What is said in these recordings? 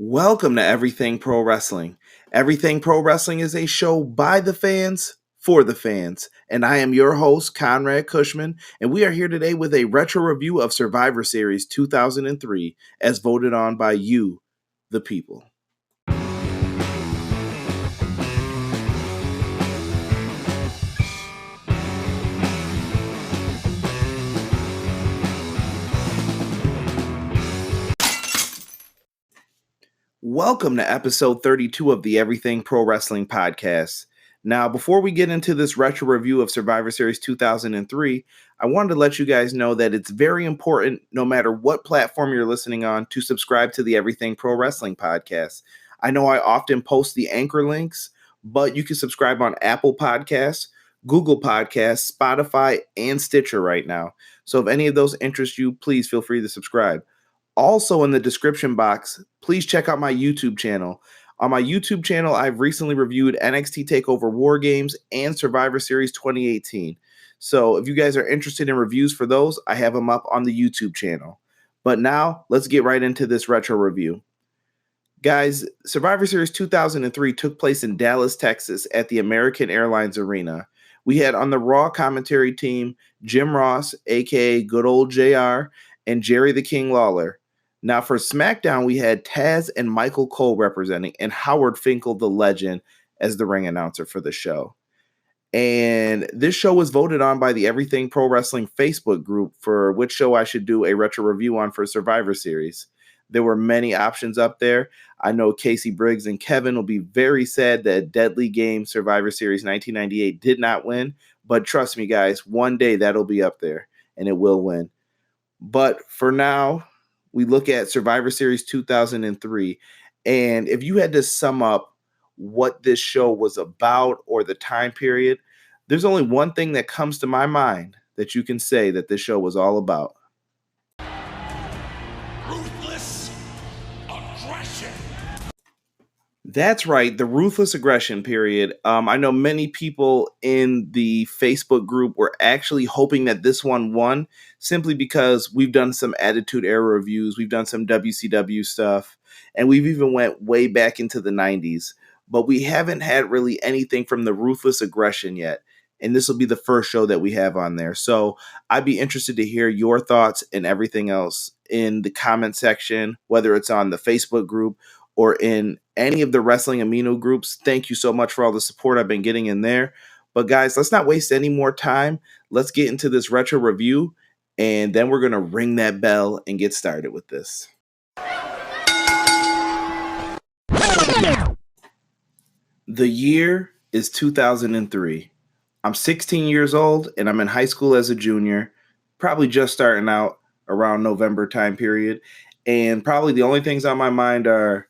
Welcome to Everything Pro Wrestling. Everything Pro Wrestling is a show by the fans, for the fans. And I am your host, Conrad Cushman, and we are here today with a retro review of Survivor Series 2003 as voted on by you, the people. Welcome to episode 32 of the Everything Pro Wrestling podcast. Now, before we get into this retro review of Survivor Series 2003, I wanted to let you guys know that it's very important, no matter what platform you're listening on, to subscribe to the Everything Pro Wrestling podcast. I know I often post the anchor links, but you can subscribe on Apple Podcasts, Google Podcasts, Spotify, and Stitcher right now. So if any of those interest you, please feel free to subscribe. Also in the description box, please check out my YouTube channel. On my YouTube channel, I've recently reviewed NXT TakeOver War Games and Survivor Series 2018. So if you guys are interested in reviews for those, I have them up on the YouTube channel. But now, let's get right into this retro review. Guys, Survivor Series 2003 took place in Dallas, Texas at the American Airlines Arena. We had on the Raw commentary team, Jim Ross, aka Good Old JR, and Jerry the King Lawler. Now, for SmackDown, we had Taz and Michael Cole representing, and Howard Finkel, the legend, as the ring announcer for the show. And this show was voted on by the Everything Pro Wrestling Facebook group for which show I should do a retro review on for Survivor Series. There were many options up there. I know Casey Briggs and Kevin will be very sad that Deadly Game Survivor Series 1998 did not win, but trust me, guys, one day that'll be up there, and it will win. But for now, we look at Survivor Series 2003, and if you had to sum up what this show was about or the time period, there's only one thing that comes to my mind that you can say that this show was all about. Ruthless aggression. That's right, the ruthless aggression period. I know many people in the Facebook group were actually hoping that this one won simply because we've done some Attitude Era reviews, we've done some WCW stuff, and we've even went way back into the 90s. But we haven't had really anything from the ruthless aggression yet. And this will be the first show that we have on there. So I'd be interested to hear your thoughts and everything else in the comment section, whether it's on the Facebook group or in any of the Wrestling Amino groups. Thank you so much for all the support I've been getting in there. But guys, let's not waste any more time. Let's get into this retro review, and then we're going to ring that bell and get started with this. The year is 2003. I'm 16 years old, and I'm in high school as a junior, probably just starting out around November time period. And probably the only things on my mind are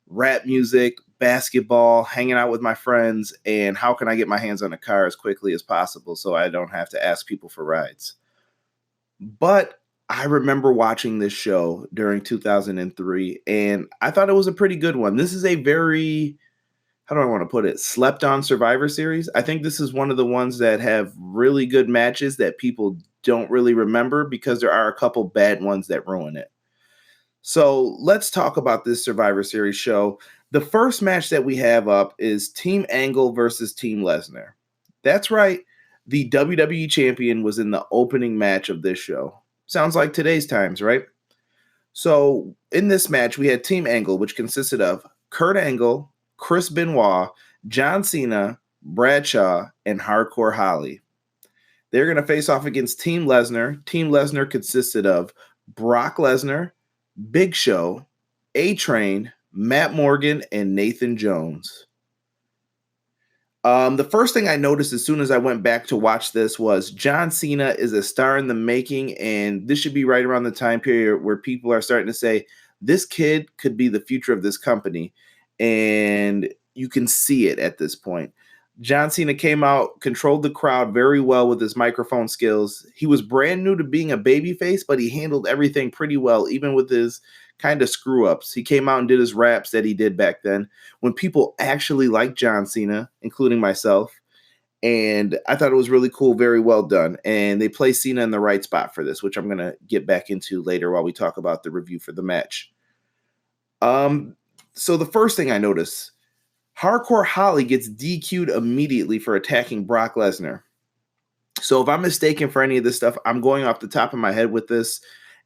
rap music, basketball, hanging out with my friends, and how can I get my hands on a car as quickly as possible so I don't have to ask people for rides. But I remember watching this show during 2003, and I thought it was a pretty good one. This is a very, how do I want to put it, slept on Survivor Series. I think this is one of the ones that have really good matches that people don't really remember because there are a couple bad ones that ruin it. So let's talk about this Survivor Series show. The first match that we have up is Team Angle versus Team Lesnar. That's right. The WWE champion was in the opening match of this show. Sounds like today's times, right? So in this match, we had Team Angle, which consisted of Kurt Angle, Chris Benoit, John Cena, Bradshaw, and Hardcore Holly. They're going to face off against Team Lesnar. Team Lesnar consisted of Brock Lesnar, Big Show, A-Train, Matt Morgan, and Nathan Jones. The first thing I noticed as soon as I went back to watch this was John Cena is a star in the making, and this should be right around the time period where people are starting to say, this kid could be the future of this company, and you can see it at this point. John Cena came out, controlled the crowd very well with his microphone skills. He was brand new to being a babyface, but he handled everything pretty well, even with his kind of screw-ups. He came out and did his raps that he did back then when people actually liked John Cena, including myself. And I thought it was really cool, very well done. And they placed Cena in the right spot for this, which I'm going to get back into later while we talk about the review for the match. So the first thing I notice, Hardcore Holly gets DQ'd immediately for attacking Brock Lesnar. So if I'm mistaken for any of this stuff, I'm going off the top of my head with this.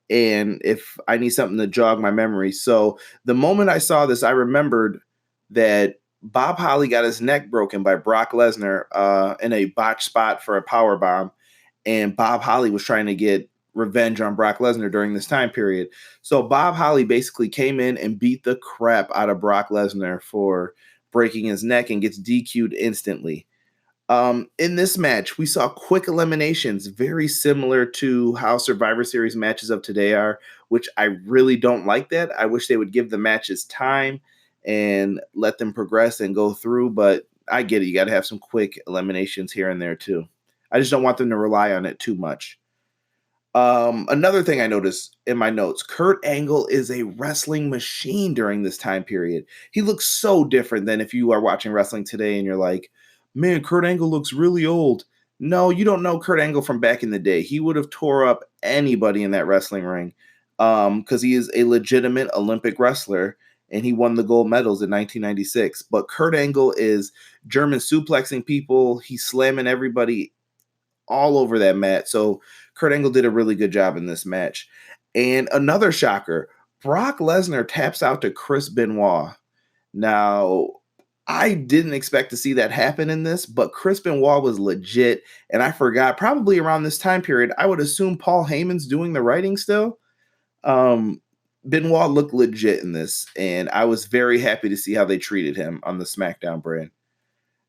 And if I need something to jog my memory. So the moment I saw this, I remembered that Bob Holly got his neck broken by Brock Lesnar in a botched spot for a power bomb. And Bob Holly was trying to get revenge on Brock Lesnar during this time period. So Bob Holly basically came in and beat the crap out of Brock Lesnar for breaking his neck and gets DQ'd instantly. In this match, we saw quick eliminations, very similar to how Survivor Series matches of today are, which I really don't like that. I wish they would give the matches time and let them progress and go through, but I get it. You got to have some quick eliminations here and there too. I just don't want them to rely on it too much. Another thing I noticed in my notes, Kurt Angle is a wrestling machine during this time period. He looks so different than if you are watching wrestling today and you're like, man, Kurt Angle looks really old. No, you don't know Kurt Angle from back in the day. He would have tore up anybody in that wrestling ring because he is a legitimate Olympic wrestler and he won the gold medals in 1996. But Kurt Angle is German suplexing people. He's slamming everybody all over that mat. So Kurt Angle did a really good job in this match. And another shocker, Brock Lesnar taps out to Chris Benoit. Now, I didn't expect to see that happen in this, but Chris Benoit was legit. And I forgot, probably around this time period, I would assume Paul Heyman's doing the writing still. Benoit looked legit in this, and I was very happy to see how they treated him on the SmackDown brand.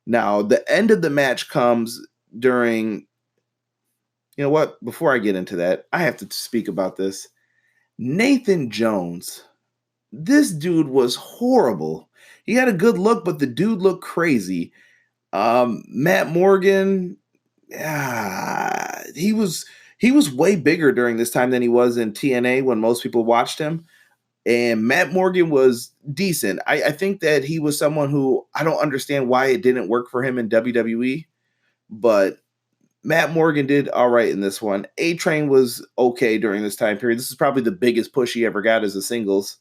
Now, the end of the match comes during... You know what? Before I get into that, I have to speak about this. Nathan Jones. This dude was horrible. He had a good look, but the dude looked crazy. Matt Morgan, he was way bigger during this time than he was in TNA when most people watched him. And Matt Morgan was decent. I think that he was someone who I don't understand why it didn't work for him in WWE, but Matt Morgan did all right in this one. A-Train was okay during this time period. This is probably the biggest push he ever got as a singles.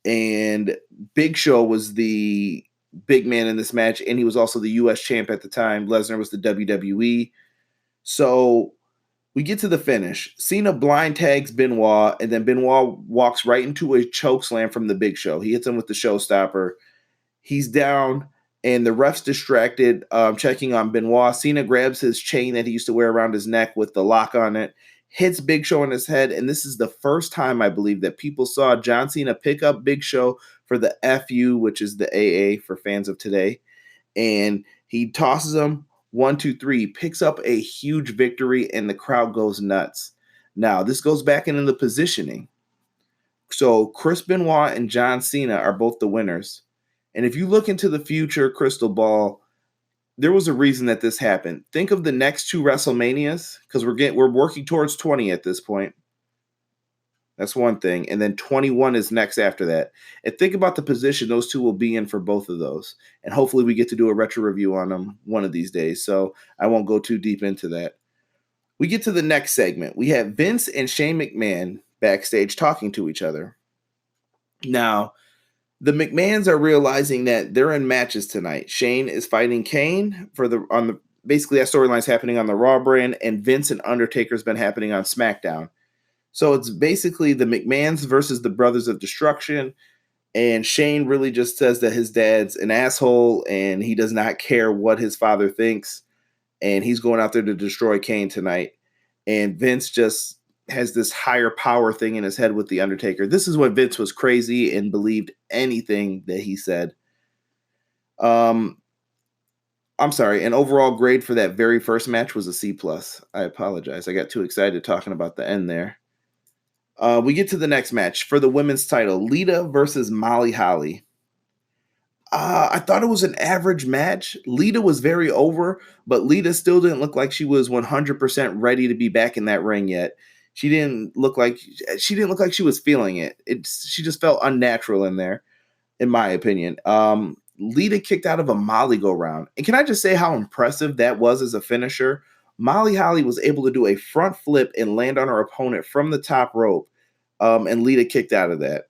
And Big Show was the big man in this match, and he was also the U.S. champ at the time. Lesnar was the WWE. So we get to the finish. Cena blind tags Benoit, and then Benoit walks right into a choke slam from the Big Show. He hits him with the showstopper. He's down. And the ref's distracted, checking on Benoit. Cena grabs his chain that he used to wear around his neck with the lock on it, hits Big Show in his head. And this is the first time, I believe, that people saw John Cena pick up Big Show for the FU, which is the AA for fans of today. And he tosses him 1, 2, 3, picks up a huge victory, and the crowd goes nuts. Now, this goes back into the positioning. So Chris Benoit and John Cena are both the winners. And if you look into the future crystal ball, there was a reason that this happened. Think of the next 2 WrestleManias, because we're working towards 20 at this point. That's one thing. And then 21 is next after that. And think about the position those two will be in for both of those. And hopefully we get to do a retro review on them one of these days. So I won't go too deep into that. We get to the next segment. We have Vince and Shane McMahon backstage talking to each other. Now, the McMahons are realizing that they're in matches tonight. Shane is fighting Kane basically that storyline's happening on the Raw brand, and Vince and Undertaker's been happening on SmackDown. So it's basically the McMahons versus the Brothers of Destruction, and Shane really just says that his dad's an asshole and he does not care what his father thinks, and he's going out there to destroy Kane tonight. And Vince just has this higher power thing in his head with the Undertaker. This is when Vince was crazy and believed anything that he said. I'm sorry. An overall grade for that very first match was a C+. I apologize. I got too excited talking about the end there. We get to the next match for the women's title, Lita versus Molly Holly. I thought it was an average match. Lita was very over, but Lita still didn't look like she was 100% ready to be back in that ring yet. She didn't look like she was feeling it. She just felt unnatural in there, in my opinion. Lita kicked out of a Molly go round. And can I just say how impressive that was as a finisher? Molly Holly was able to do a front flip and land on her opponent from the top rope. And Lita kicked out of that.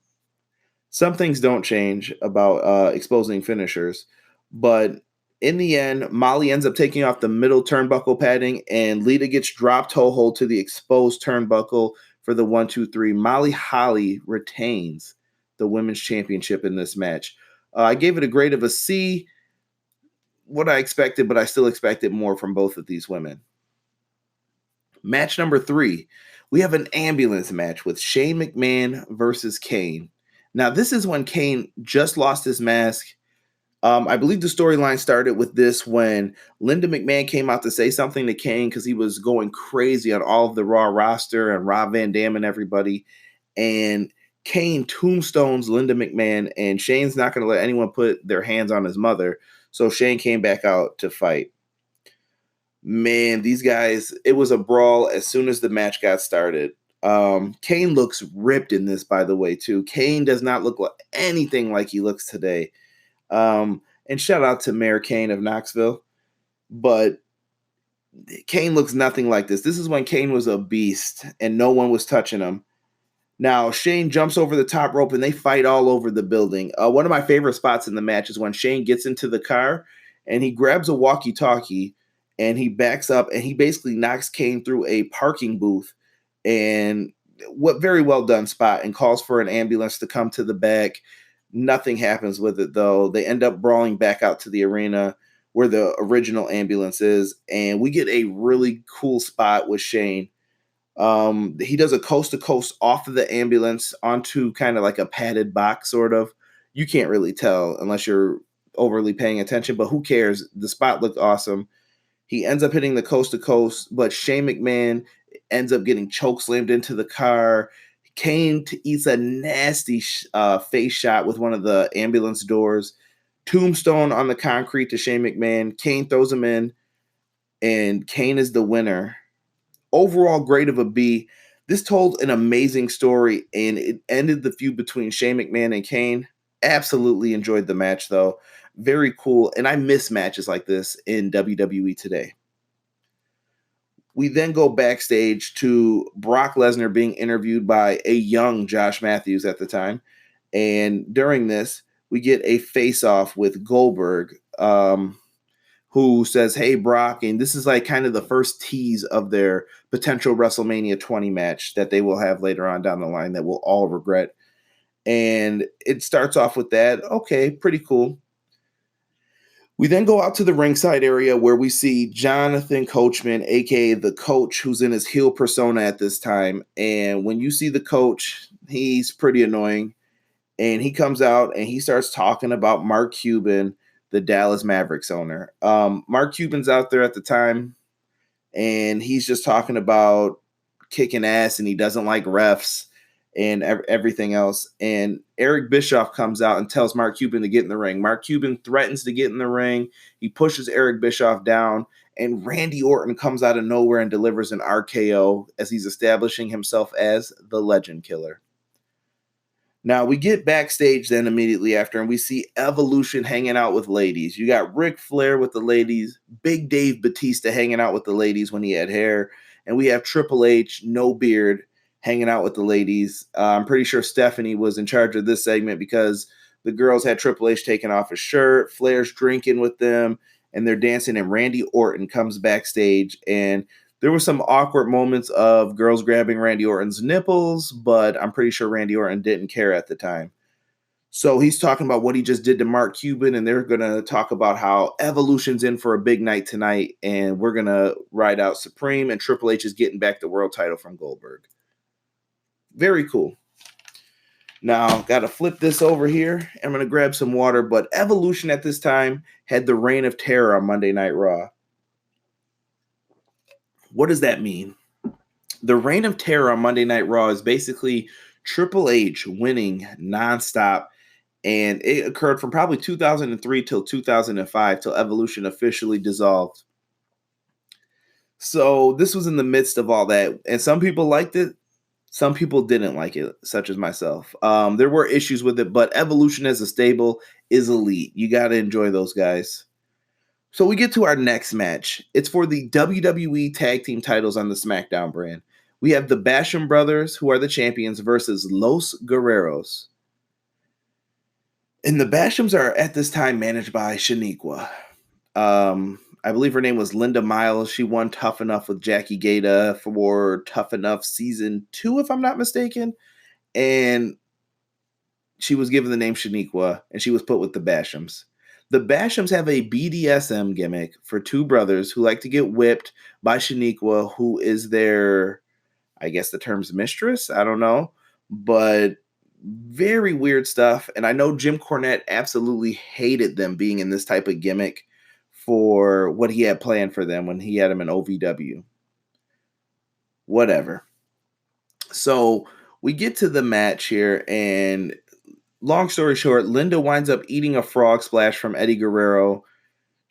Some things don't change about exposing finishers, but in the end, Molly ends up taking off the middle turnbuckle padding, and Lita gets dropped toe hold to the exposed turnbuckle for the 1-2-3. Molly Holly retains the women's championship in this match. I gave it a grade of a C, what I expected, but I still expected more from both of these women. Match number 3, we have an ambulance match with Shane McMahon versus Kane. Now, this is when Kane just lost his mask. I believe the storyline started with this when Linda McMahon came out to say something to Kane because he was going crazy on all of the Raw roster and Rob Van Dam and everybody. And Kane tombstones Linda McMahon, and Shane's not going to let anyone put their hands on his mother. So Shane came back out to fight. Man, these guys, it was a brawl as soon as the match got started. Kane looks ripped in this, by the way, too. Kane does not look like anything like he looks today. And shout out to Mayor Kane of Knoxville. But Kane looks nothing like this. This is when Kane was a beast and no one was touching him. Now, Shane jumps over the top rope and they fight all over the building. One of my favorite spots in the match is when Shane gets into the car and he grabs a walkie-talkie and he backs up and he basically knocks Kane through a parking booth, and what very well done spot, and calls for an ambulance to come to the back. Nothing happens with it, though. They end up brawling back out to the arena where the original ambulance is, and we get a really cool spot with Shane. He does a coast to coast off of the ambulance onto kind of like a padded box, sort of. You can't really tell unless you're overly paying attention, but who cares? The spot looked awesome. He ends up hitting the coast to coast, but Shane McMahon ends up getting choke slammed into the car. Kane eats a nasty face shot with one of the ambulance doors. Tombstone on the concrete to Shane McMahon. Kane throws him in, and Kane is the winner. Overall grade of a B. This told an amazing story, and it ended the feud between Shane McMahon and Kane. Absolutely enjoyed the match, though. Very cool, and I miss matches like this in WWE today. We then go backstage to Brock Lesnar being interviewed by a young Josh Matthews at the time, and during this, we get a face-off with Goldberg, who says, "Hey, Brock," and this is like kind of the first tease of their potential WrestleMania 20 match that they will have later on down the line that we'll all regret. And it starts off with that. Okay, pretty cool. We then go out to the ringside area where we see Jonathan Coachman, aka the Coach, who's in his heel persona at this time. And when you see the Coach, he's pretty annoying. And he comes out and he starts talking about Mark Cuban, the Dallas Mavericks owner. Mark Cuban's out there at the time, and he's just talking about kicking ass, and he doesn't like refs and everything else. And Eric Bischoff comes out and tells Mark Cuban to get in the ring. Mark Cuban threatens to get in the ring. He pushes Eric Bischoff down, and Randy Orton comes out of nowhere and delivers an RKO as he's establishing himself as the Legend Killer. Now, we get backstage then immediately after, and we see Evolution hanging out with ladies. You got Ric Flair with the ladies, Big Dave Batista hanging out with the ladies when he had hair, and we have Triple H, no beard, hanging out with the ladies. I'm pretty sure Stephanie was in charge of this segment because the girls had Triple H taking off his shirt, Flair's drinking with them, and they're dancing, and Randy Orton comes backstage, and there were some awkward moments of girls grabbing Randy Orton's nipples, but I'm pretty sure Randy Orton didn't care at the time. So he's talking about what he just did to Mark Cuban, and they're going to talk about how Evolution's in for a big night tonight, and we're going to ride out Supreme, and Triple H is getting back the world title from Goldberg. Very cool. Now, got to flip this over here. I'm going to grab some water, but Evolution at this time had the Reign of Terror on Monday Night Raw. What does that mean? The Reign of Terror on Monday Night Raw is basically Triple H winning nonstop, and it occurred from probably 2003 till 2005 till Evolution officially dissolved. So this was in the midst of all that, and some people liked it, some people didn't like it, such as myself. There were issues with it, but Evolution as a stable is elite. You got to enjoy those guys. So we get to our next match. It's for the WWE Tag Team titles on the SmackDown brand. We have the Basham brothers, who are the champions, versus Los Guerreros. And the Bashams are at this time managed by Shaniqua. I believe her name was Linda Miles. She won Tough Enough with Jackie Gata for Tough Enough season 2, if I'm not mistaken. And she was given the name Shaniqua, and she was put with the Bashams. The Bashams have a BDSM gimmick for two brothers who like to get whipped by Shaniqua, who is their, I guess the term's mistress. I don't know. But very weird stuff. And I know Jim Cornette absolutely hated them being in this type of gimmick for what he had planned for them when he had them in OVW. Whatever. So we get to the match here, and long story short, Linda winds up eating a frog splash from Eddie Guerrero.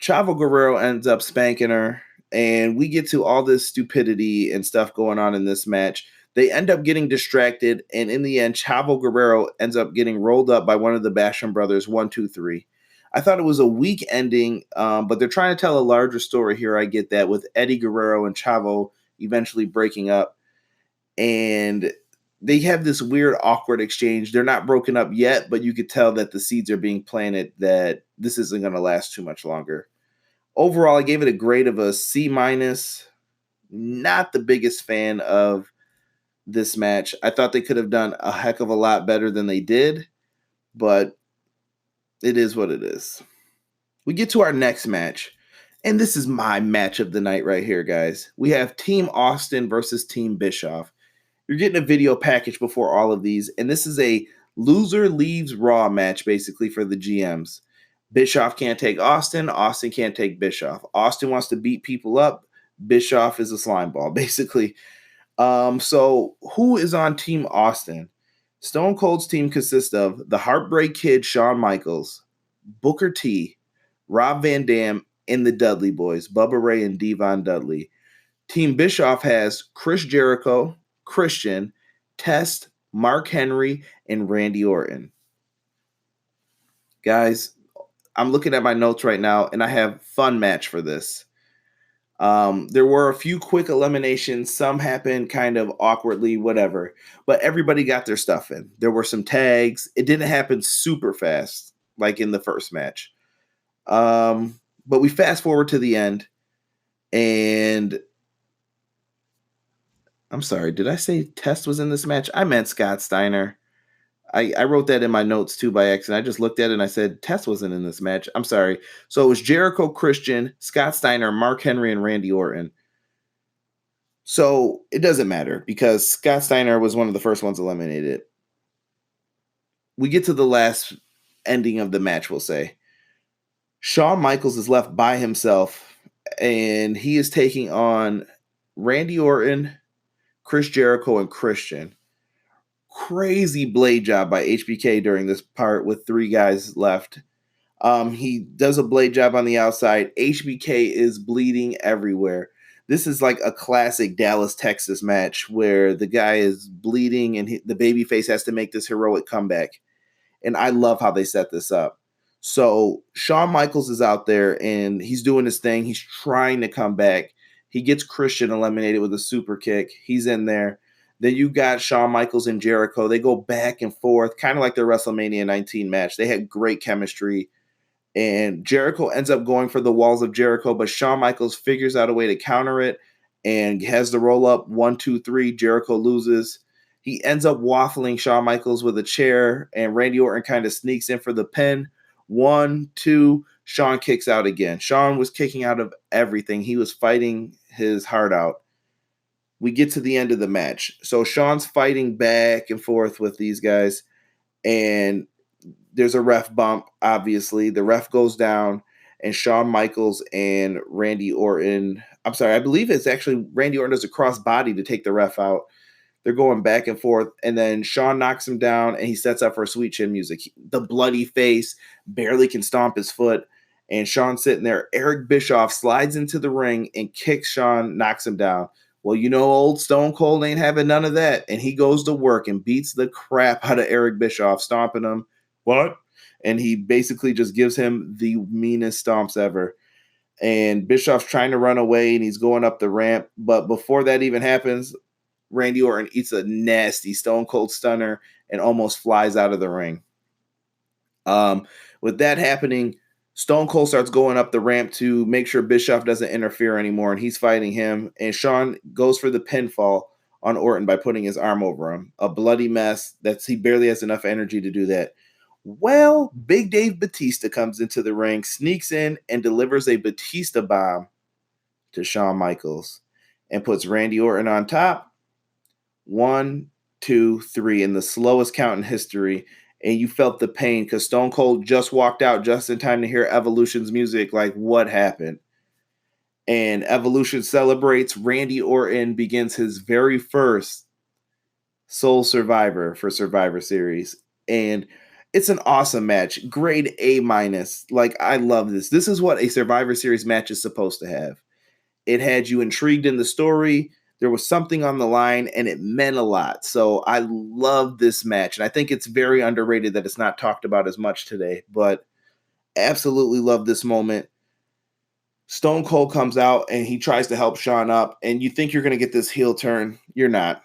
Chavo Guerrero ends up spanking her, and we get to all this stupidity and stuff going on in this match. They end up getting distracted, and in the end, Chavo Guerrero ends up getting rolled up by one of the Basham brothers, 1, 2, 3. I thought it was a weak ending, but they're trying to tell a larger story here. I get that, with Eddie Guerrero and Chavo eventually breaking up. And they have this weird, awkward exchange. They're not broken up yet, but you could tell that the seeds are being planted that this isn't going to last too much longer. Overall, I gave it a grade of a C-. Not the biggest fan of this match. I thought they could have done a heck of a lot better than they did, but it is what it is. We get to our next match, and this is my match of the night right here, guys. We have Team Austin versus Team Bischoff. You're getting a video package before all of these, and this is a loser leaves Raw match, basically, for the GMs. Bischoff can't take Austin. Austin can't take Bischoff. Austin wants to beat people up. Bischoff is a slime ball, basically. So who is on Team Austin? Stone Cold's team consists of the Heartbreak Kid, Shawn Michaels, Booker T, Rob Van Dam, and the Dudley Boys, Bubba Ray and Devon Dudley. Team Bischoff has Chris Jericho, Christian, Test, Mark Henry, and Randy Orton. Guys, I'm looking at my notes right now, and I have fun match for this. There were a few quick eliminations. Some happened kind of awkwardly, whatever. But everybody got their stuff in. There were some tags. It didn't happen super fast, like in the first match. But we fast forward to the end, and I'm sorry, did I say Test was in this match? I meant Scott Steiner. I wrote that in my notes too by accident. I just looked at it and I said Test wasn't in this match. I'm sorry. So it was Jericho, Christian, Scott Steiner, Mark Henry, and Randy Orton. So it doesn't matter because Scott Steiner was one of the first ones eliminated. We get to the last ending of the match, we'll say. Shawn Michaels is left by himself, and he is taking on Randy Orton, Chris Jericho, and Christian. Crazy blade job by HBK during this part with 3 guys left. He does a blade job on the outside. HBK is bleeding everywhere. This is like a classic Dallas, Texas match where the guy is bleeding and the babyface has to make this heroic comeback. And I love how they set this up. So Shawn Michaels is out there and he's doing his thing. He's trying to come back. He gets Christian eliminated with a super kick. He's in there. Then you got Shawn Michaels and Jericho. They go back and forth, kind of like their WrestleMania 19 match. They had great chemistry. And Jericho ends up going for the walls of Jericho, but Shawn Michaels figures out a way to counter it and has the roll up 1, 2, 3. Jericho loses. He ends up waffling Shawn Michaels with a chair, and Randy Orton kind of sneaks in for the pin. 1, 2. Shawn kicks out again. Shawn was kicking out of everything. He was fighting his heart out. We get to the end of the match. So Shawn's fighting back and forth with these guys, and there's a ref bump, obviously. The ref goes down, and Shawn Michaels and Randy Orton, I'm sorry, I believe it's actually Randy Orton does a cross body to take the ref out. They're going back and forth, and then Shawn knocks him down, and he sets up for sweet chin music. The bloody face barely can stomp his foot, and Shawn's sitting there. Eric Bischoff slides into the ring and kicks Shawn, knocks him down. Well, you know, old Stone Cold ain't having none of that, and he goes to work and beats the crap out of Eric Bischoff, stomping him. What? And he basically just gives him the meanest stomps ever. And Bischoff's trying to run away, and he's going up the ramp. But before that even happens, Randy Orton eats a nasty Stone Cold Stunner and almost flies out of the ring. With that happening, Stone Cold starts going up the ramp to make sure Bischoff doesn't interfere anymore, and he's fighting him. And Shawn goes for the pinfall on Orton by putting his arm over him. A bloody mess. He barely has enough energy to do that. Well, Big Dave Batista comes into the ring, sneaks in, and delivers a Batista bomb to Shawn Michaels and puts Randy Orton on top. 1, 2, 3 in the slowest count in history. And you felt the pain because Stone Cold just walked out just in time to hear Evolution's music. Like, what happened? And Evolution celebrates. Randy Orton begins his very first sole survivor for Survivor Series. And it's an awesome match. Grade A-. Like, I love this. This is what a Survivor Series match is supposed to have. It had you intrigued in the story. There was something on the line, and it meant a lot. So I love this match, and I think it's very underrated that it's not talked about as much today, but absolutely love this moment. Stone Cold comes out, and he tries to help Shawn up, and you think you're going to get this heel turn. You're not.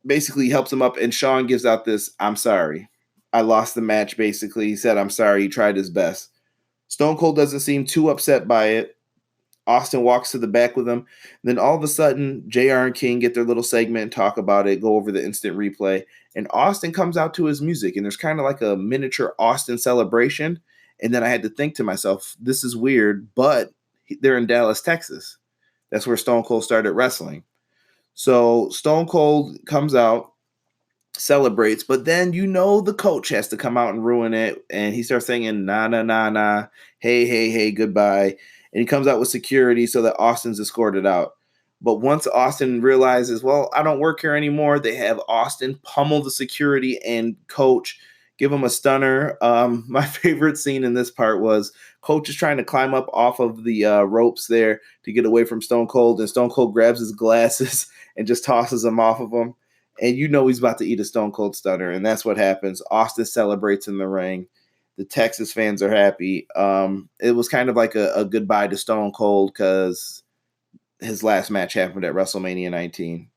Basically, he helps him up, and Shawn gives out this, "I'm sorry. I lost the match," basically. He said, "I'm sorry. He tried his best." Stone Cold doesn't seem too upset by it. Austin walks to the back with him. Then all of a sudden, JR and King get their little segment and talk about it, go over the instant replay. And Austin comes out to his music, and there's kind of like a miniature Austin celebration. And then I had to think to myself, this is weird, but they're in Dallas, Texas. That's where Stone Cold started wrestling. So Stone Cold comes out, celebrates, but then the coach has to come out and ruin it. And he starts singing, "Na, na, na, na, hey, hey, hey, goodbye." And he comes out with security so that Austin's escorted out. But once Austin realizes, well, I don't work here anymore, they have Austin pummel the security and coach, give him a stunner. My favorite scene in this part was coach is trying to climb up off of the ropes there to get away from Stone Cold, and Stone Cold grabs his glasses and just tosses them off of him. And he's about to eat a Stone Cold stunner, and that's what happens. Austin celebrates in the ring. The Texas fans are happy. It was kind of like a goodbye to Stone Cold because his last match happened at WrestleMania 19.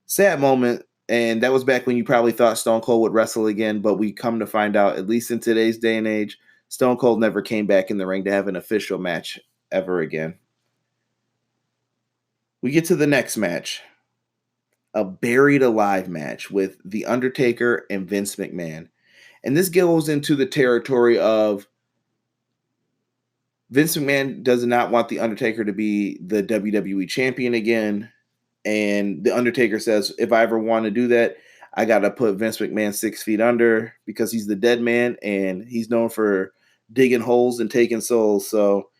Sad moment, and that was back when you probably thought Stone Cold would wrestle again, but we come to find out, at least in today's day and age, Stone Cold never came back in the ring to have an official match ever again. We get to the next match, a buried alive match with The Undertaker and Vince McMahon. And this goes into the territory of Vince McMahon does not want The Undertaker to be the WWE champion again. And The Undertaker says, if I ever want to do that, I got to put Vince McMahon 6 feet under because he's the dead man and he's known for digging holes and taking souls. So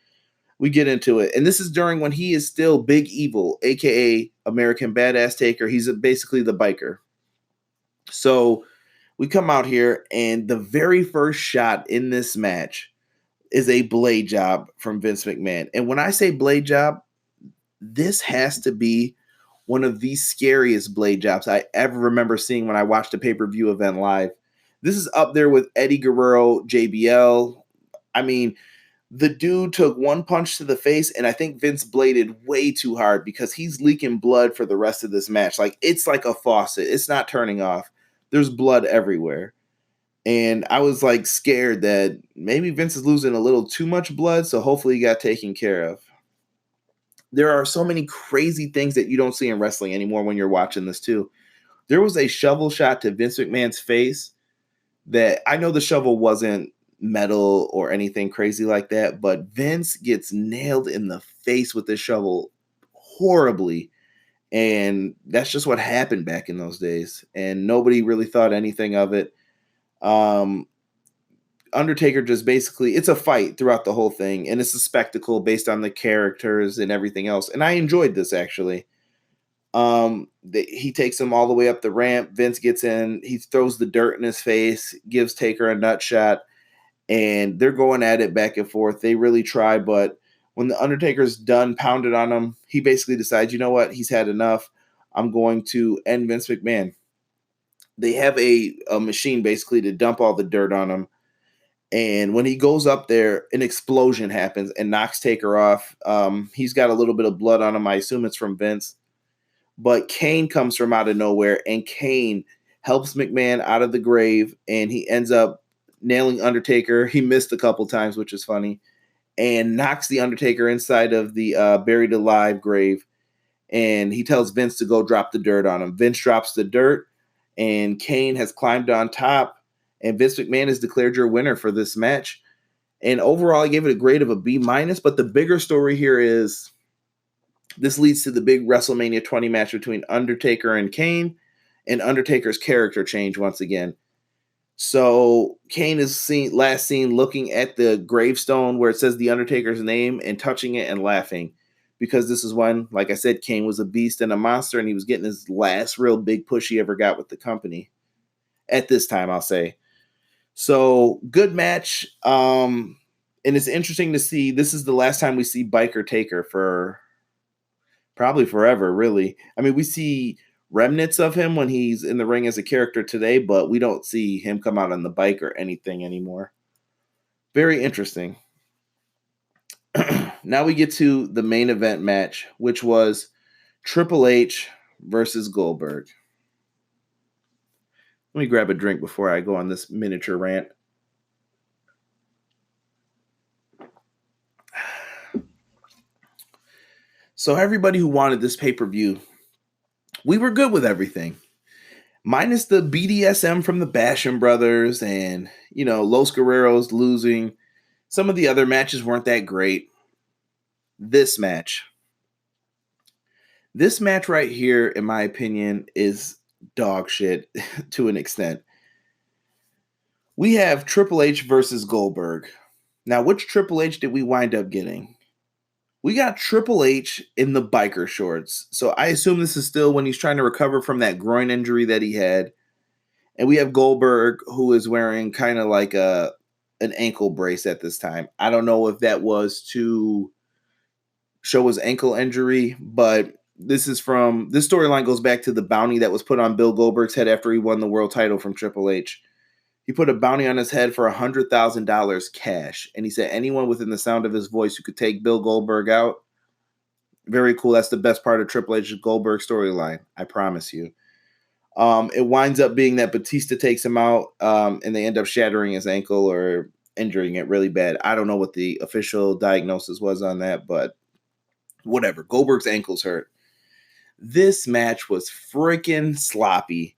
we get into it. And this is during when he is still Big Evil, a.k.a. American Badass Taker. He's basically the biker. So we come out here, and the very first shot in this match is a blade job from Vince McMahon. And when I say blade job, this has to be one of the scariest blade jobs I ever remember seeing when I watched a pay-per-view event live. This is up there with Eddie Guerrero, JBL. I mean, the dude took one punch to the face, and I think Vince bladed way too hard because he's leaking blood for the rest of this match. Like, it's like a faucet. It's not turning off. There's blood everywhere. And I was like scared that maybe Vince is losing a little too much blood, so hopefully he got taken care of. There are so many crazy things that you don't see in wrestling anymore when you're watching this too. There was a shovel shot to Vince McMahon's face that I know the shovel wasn't metal or anything crazy like that, but Vince gets nailed in the face with this shovel horribly. And that's just what happened back in those days. And nobody really thought anything of it. Undertaker just basically, it's a fight throughout the whole thing. And it's a spectacle based on the characters and everything else. And I enjoyed this, actually. He takes him all the way up the ramp. Vince gets in. He throws the dirt in his face, gives Taker a nut shot. And they're going at it back and forth. They really try, but when the Undertaker's done pounded on him, he basically decides, you know what? He's had enough. I'm going to end Vince McMahon. They have a machine basically to dump all the dirt on him. And when he goes up there, an explosion happens and knocks Taker off. He's got a little bit of blood on him. I assume it's from Vince. But Kane comes from out of nowhere, and Kane helps McMahon out of the grave, and he ends up nailing Undertaker. He missed a couple times, which is funny, and knocks the Undertaker inside of the buried alive grave. And he tells Vince to go drop the dirt on him. Vince drops the dirt, and Kane has climbed on top, and Vince McMahon is declared your winner for this match. And overall, I gave it a grade of a B-, but the bigger story here is this leads to the big WrestleMania 20 match between Undertaker and Kane, and Undertaker's character change once again. So Kane is last seen looking at the gravestone where it says the Undertaker's name and touching it and laughing, because this is when, like I said, Kane was a beast and a monster, and he was getting his last real big push he ever got with the company at this time, I'll say. So good match. And it's interesting to see, this is the last time we see Biker Taker for probably forever, really. I mean, we see remnants of him when he's in the ring as a character today, but we don't see him come out on the bike or anything anymore. Very interesting. Now we get to the main event match, which was Triple H versus Goldberg. Let me grab a drink before I go on this miniature rant. So everybody who wanted this pay-per-view, we were good with everything. Minus the BDSM from the Basham brothers and, Los Guerreros losing. Some of the other matches weren't that great. This match right here, in my opinion, is dog shit to an extent. We have Triple H versus Goldberg. Now, which Triple H did we wind up getting? We got Triple H in the biker shorts. So I assume this is still when he's trying to recover from that groin injury that he had. And we have Goldberg, who is wearing kind of like an ankle brace at this time. I don't know if that was to show his ankle injury, but this storyline goes back to the bounty that was put on Bill Goldberg's head after he won the world title from Triple H. He put a bounty on his head for $100,000 cash, and he said anyone within the sound of his voice who could take Bill Goldberg out. Very cool. That's the best part of Triple H's Goldberg storyline, I promise you. It winds up being that Batista takes him out, and they end up shattering his ankle or injuring it really bad. I don't know what the official diagnosis was on that, but whatever. Goldberg's ankles hurt. This match was freaking sloppy.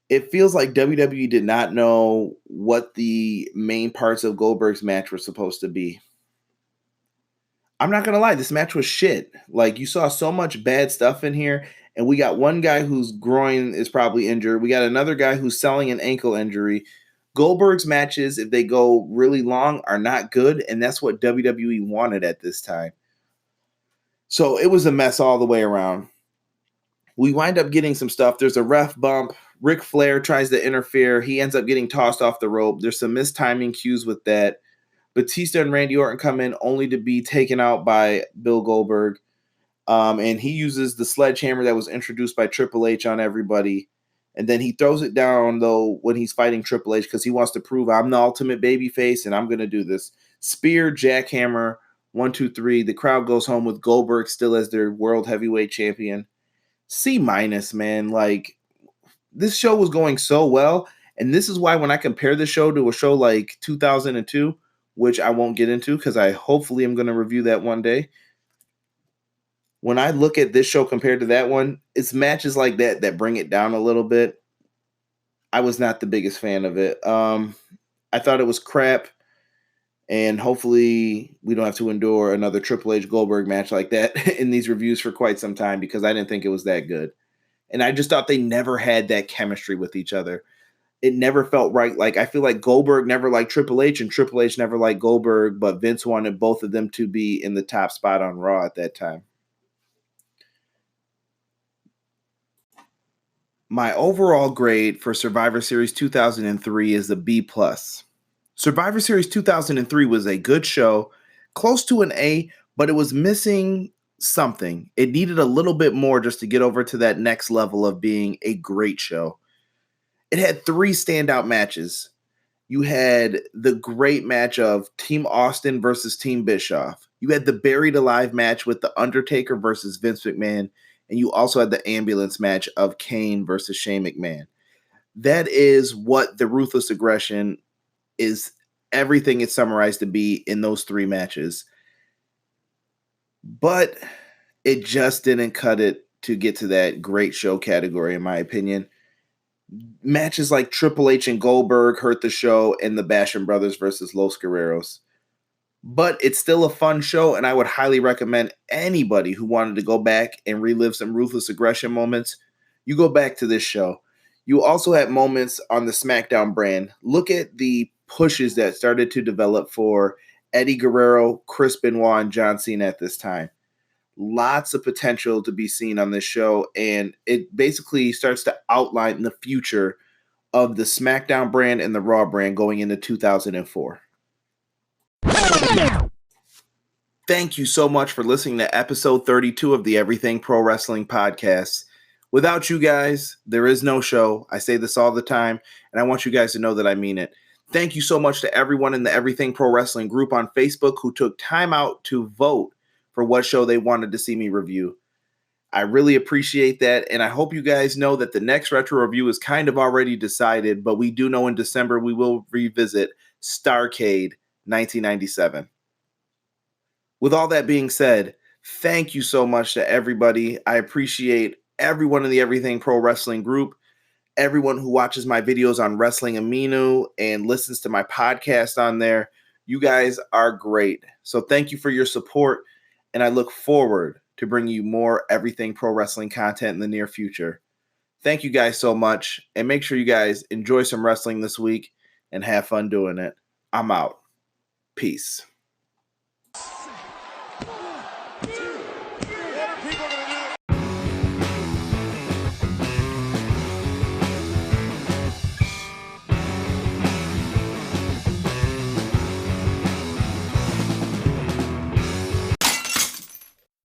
It feels like WWE did not know what the main parts of Goldberg's match were supposed to be. I'm not going to lie, this match was shit. Like, you saw so much bad stuff in here, and we got one guy whose groin is probably injured. We got another guy who's selling an ankle injury. Goldberg's matches, if they go really long, are not good, and that's what WWE wanted at this time. So it was a mess all the way around. We wind up getting some stuff. There's a ref bump. Ric Flair tries to interfere. He ends up getting tossed off the rope. There's some mistiming cues with that. Batista and Randy Orton come in only to be taken out by Bill Goldberg. And he uses the sledgehammer that was introduced by Triple H on everybody. And then he throws it down, though, when he's fighting Triple H because he wants to prove I'm the ultimate babyface and I'm going to do this. Spear, jackhammer, 1, 2, 3. The crowd goes home with Goldberg still as their world heavyweight champion. C-, man. Like, this show was going so well. And this is why when I compare this show to a show like 2002, which I won't get into because I hopefully am going to review that one day. When I look at this show compared to that one, it's matches like that bring it down a little bit. I was not the biggest fan of it. I thought it was crap. And hopefully we don't have to endure another Triple H Goldberg match like that in these reviews for quite some time because I didn't think it was that good. And I just thought they never had that chemistry with each other. It never felt right. Like, I feel like Goldberg never liked Triple H and Triple H never liked Goldberg, but Vince wanted both of them to be in the top spot on Raw at that time. My overall grade for Survivor Series 2003 is a B+. Survivor Series 2003 was a good show, close to an A, but it was missing something. It needed a little bit more just to get over to that next level of being a great show. It had 3 standout matches. You had the great match of Team Austin versus Team Bischoff. You had the Buried Alive match with The Undertaker versus Vince McMahon. And you also had the ambulance match of Kane versus Shane McMahon. That is what the Ruthless Aggression is everything it's summarized to be in those 3 matches. But it just didn't cut it to get to that great show category, in my opinion. Matches like Triple H and Goldberg hurt the show, and the Basham brothers versus Los Guerreros. But it's still a fun show, and I would highly recommend anybody who wanted to go back and relive some Ruthless Aggression moments, you go back to this show. You also had moments on the SmackDown brand. Look at the pushes that started to develop for Eddie Guerrero, Chris Benoit, and John Cena at this time. Lots of potential to be seen on this show, and it basically starts to outline the future of the SmackDown brand and the Raw brand going into 2004. Thank you so much for listening to episode 32 of the Everything Pro Wrestling podcast. Without you guys, there is no show. I say this all the time, and I want you guys to know that I mean it. Thank you so much to everyone in the Everything Pro Wrestling group on Facebook who took time out to vote for what show they wanted to see me review. I really appreciate that, and I hope you guys know that the next retro review is kind of already decided, but we do know in December we will revisit Starrcade 1997. With all that being said, thank you so much to everybody. I appreciate everyone in the Everything Pro Wrestling group, everyone who watches my videos on Wrestling Aminu and listens to my podcast on there. You guys are great. So thank you for your support, and I look forward to bringing you more Everything Pro Wrestling content in the near future. Thank you guys so much, and make sure you guys enjoy some wrestling this week and have fun doing it. I'm out. Peace.